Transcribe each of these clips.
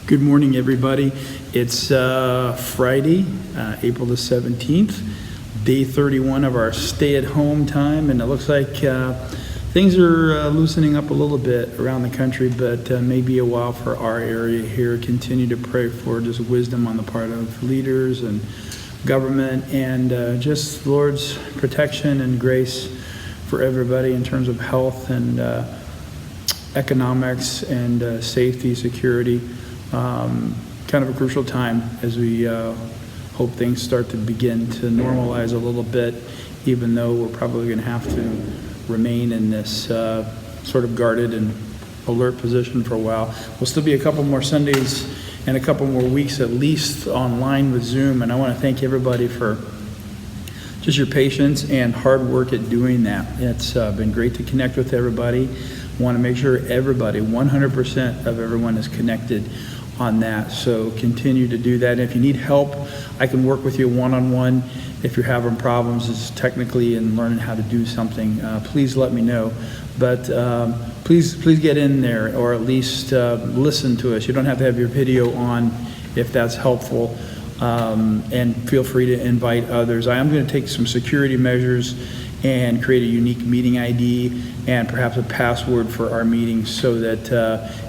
Good morning, everybody. It's Friday, April the 17th, day 31 of our stay-at-home time, and it looks like things are loosening up a little bit around the country, but maybe a while for our area here. Continue to pray for just wisdom on the part of leaders and government, and just Lord's protection and grace for everybody in terms of health and economics and safety, security. Kind of a crucial time as we hope things start to begin to normalize a little bit, even though we're probably going to have to remain in this sort of guarded and alert position for a while. We'll still be a couple more Sundays and a couple more weeks at least online with Zoom, and I want to thank everybody for just your patience and hard work at doing that. It's been great to connect with everybody. Want to make sure everybody, 100% of everyone, is connected on that, so continue to do that. And if you need help, I can work with you one-on-one. If you're having problems it's technically in learning how to do something, please let me know. But please get in there, or at least listen to us. You don't have to have your video on if that's helpful, and feel free to invite others. I am going to take some security measures and create a unique meeting ID and perhaps a password for our meetings, so that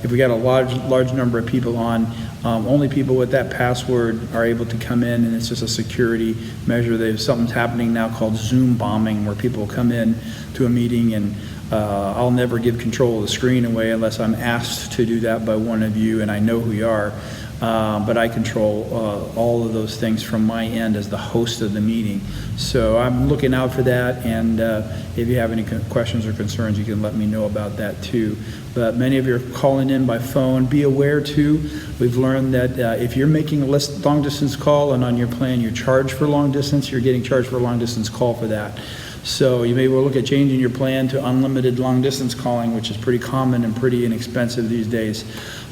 if we got a large number of people on, only people with that password are able to come in, and it's just a security measure. There's something's happening now called Zoom bombing, where people come in to a meeting, and I'll never give control of the screen away unless I'm asked to do that by one of you, and I know who you are. But I control all of those things from my end as the host of the meeting. So I'm looking out for that, and if you have any questions or concerns, you can let me know about that too. But many of you are calling in by phone. Be aware too, we've learned that if you're making a long distance call and on your plan you're charged for long distance, you're getting charged for a long distance call for that. So you may well look at changing your plan to unlimited long distance calling, which is pretty common and pretty inexpensive these days.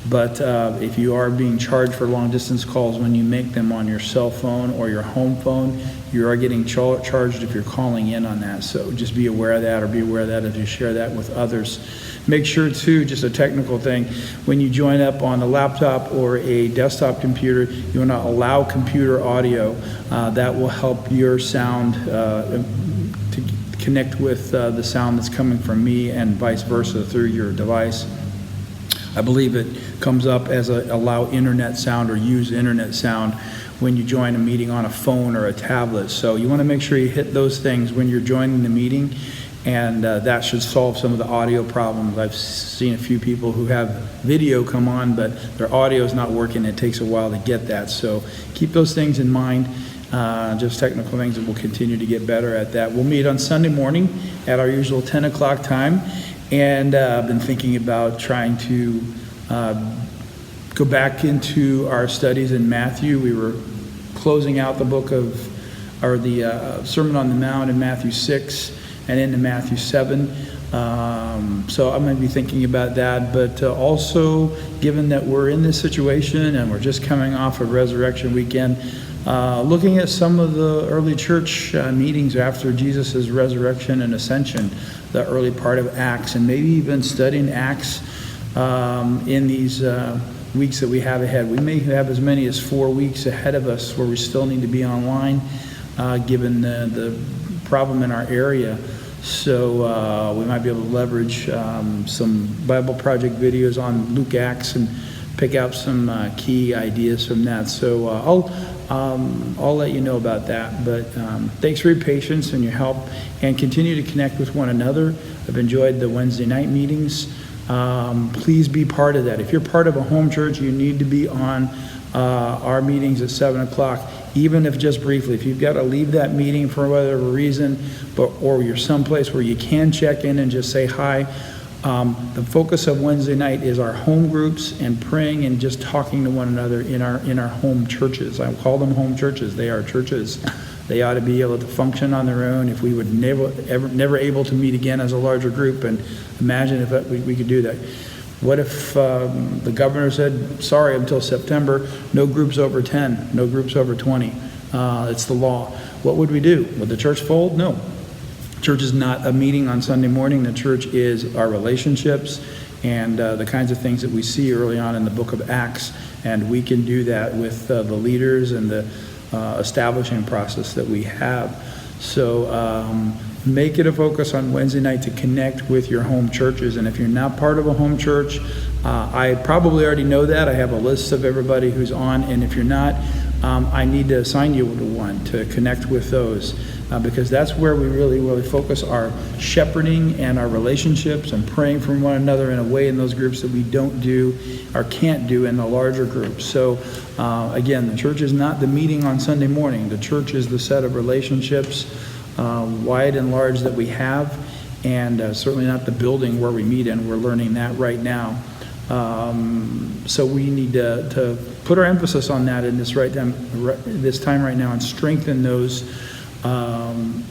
But if you are being charged for long distance calls when you make them on your cell phone or your home phone, you are getting charged if you're calling in on that. So just be aware of that, or be aware of that as you share that with others. Make sure too, just a technical thing, when you join up on a laptop or a desktop computer, you want to allow computer audio. That will help your sound to connect with the sound that's coming from me, and vice versa through your device. I believe it comes up as allow internet sound or use internet sound when you join a meeting on a phone or a tablet. So you want to make sure you hit those things when you're joining the meeting, and that should solve some of the audio problems. I've seen a few people who have video come on, but their audio is not working. It takes a while to get that. So keep those things in mind. Just technical things, that we'll continue to get better at that. We'll meet on Sunday morning at our usual 10 o'clock time. And I've been thinking about trying to go back into our studies in Matthew. We were closing out the book of, or the Sermon on the Mount in Matthew 6 and into Matthew 7. So I'm going to be thinking about that, but also, given that we're in this situation and we're just coming off of Resurrection Weekend, looking at some of the early church meetings after Jesus' resurrection and ascension, the early part of Acts, and maybe even studying Acts in these weeks that we have ahead. We may have as many as 4 weeks ahead of us where we still need to be online, given the problem in our area. So we might be able to leverage some Bible Project videos on Luke Acts and pick out some key ideas from that. So I'll let you know about that. But thanks for your patience and your help, and continue to connect with one another. I've enjoyed the Wednesday night meetings. Please be part of that. If you're part of a home church, you need to be on our meetings at 7 o'clock, even if just briefly. If you've got to leave that meeting for whatever reason, or you're someplace where you can check in and just say hi. The focus of Wednesday night is our home groups and praying and just talking to one another in our home churches. I call them home churches. They are churches. They ought to be able to function on their own. If we would never able to meet again as a larger group, and imagine if we could do that. What if the governor said, sorry, until September, no groups over 10, no groups over 20. It's the law. What would we do? Would the church fold? No. Church is not a meeting on Sunday morning. The church is our relationships and the kinds of things that we see early on in the book of Acts. And we can do that with the leaders and the establishing process that we have. So make it a focus on Wednesday night to connect with your home churches. And if you're not part of a home church, I probably already know that. I have a list of everybody who's on. And if you're not, I need to assign you to one to connect with those. Because that's where we really focus our shepherding and our relationships and praying for one another in a way in those groups that we don't do or can't do in the larger groups. So again, the church is not the meeting on Sunday morning. The church is the set of relationships, wide and large, that we have, and certainly not the building where we meet in. We're learning that right now. So we need to put our emphasis on that in this time right now, and strengthen those home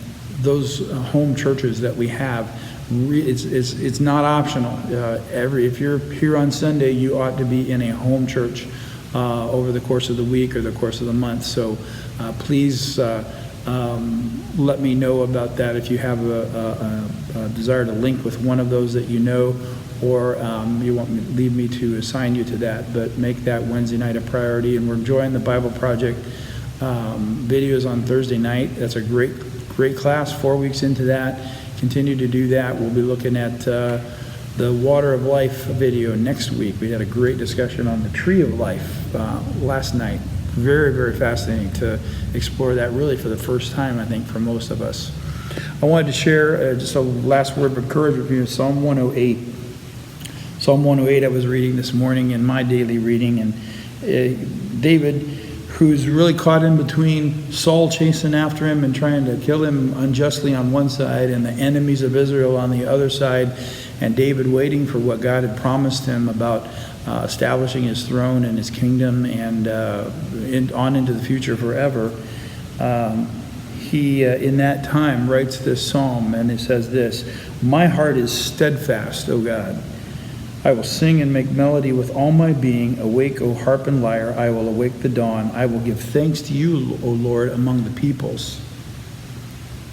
churches that we have. It's not optional. If you're here on Sunday, you ought to be in a home church over the course of the week or the course of the month. So please let me know about that if you have a desire to link with one of those that you know, or you want me to leave me to assign you to that. But make that Wednesday night a priority. And we're enjoying the Bible Project videos on Thursday night. That's a great class. 4 weeks into that. Continue to do that. We'll be looking at the Water of Life video next week. We had a great discussion on the Tree of Life last night. Very fascinating to explore that, really for the first time, I think, for most of us. I wanted to share just a last word of encouragement for you. Psalm 108. Psalm 108 I was reading this morning in my daily reading, and David, who's really caught in between Saul chasing after him and trying to kill him unjustly on one side, and the enemies of Israel on the other side, and David waiting for what God had promised him about establishing his throne and his kingdom and on into the future forever. He, in that time, writes this psalm, and it says this: "My heart is steadfast, O God. I will sing and make melody with all my being. Awake, O harp and lyre. I will awake the dawn. I will give thanks to you, O Lord, among the peoples.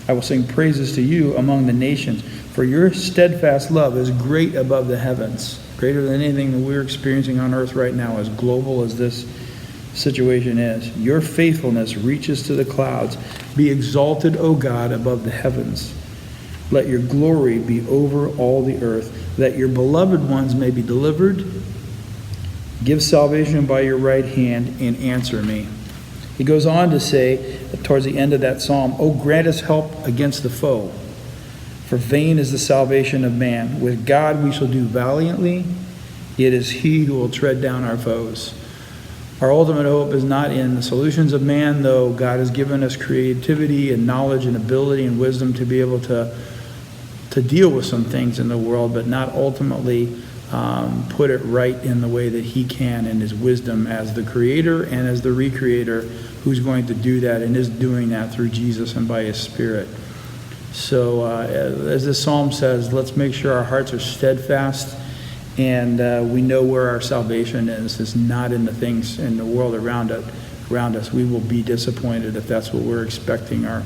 I will sing praises to you among the nations. For your steadfast love is great above the heavens." Greater than anything that we're experiencing on earth right now, as global as this situation is. "Your faithfulness reaches to the clouds. Be exalted, O God, above the heavens. Let your glory be over all the earth, that your beloved ones may be delivered. Give salvation by your right hand and answer me." He goes on to say, towards the end of that psalm, "O grant us help against the foe, for vain is the salvation of man. With God we shall do valiantly. It is he who will tread down our foes." Our ultimate hope is not in the solutions of man, though God has given us creativity and knowledge and ability and wisdom to be able to deal with some things in the world, but not ultimately put it right in the way that he can in his wisdom as the creator and as the recreator, who's going to do that and is doing that through Jesus and by his Spirit. So as this psalm says, let's make sure our hearts are steadfast, and we know where our salvation is. It's not in the things in the world around us. We will be disappointed if that's what we're expecting our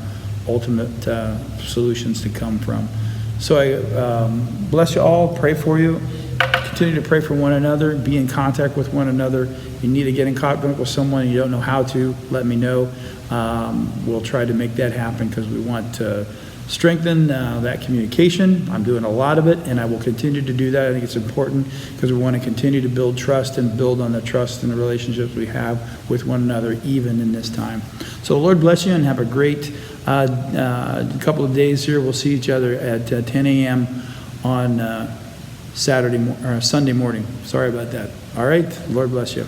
ultimate solutions to come from. So I bless you all, pray for you. Continue to pray for one another, be in contact with one another. If you need to get in contact with someone and you don't know how to, let me know. We'll try to make that happen, because we want to strengthen that communication. I'm doing a lot of it, and I will continue to do that. I think it's important, because we want to continue to build trust and build on the trust and the relationships we have with one another, even in this time. So the Lord bless you, and have a great couple of days here. We'll see each other at 10 a.m. on Sunday morning. Sorry about that. All right. Lord bless you.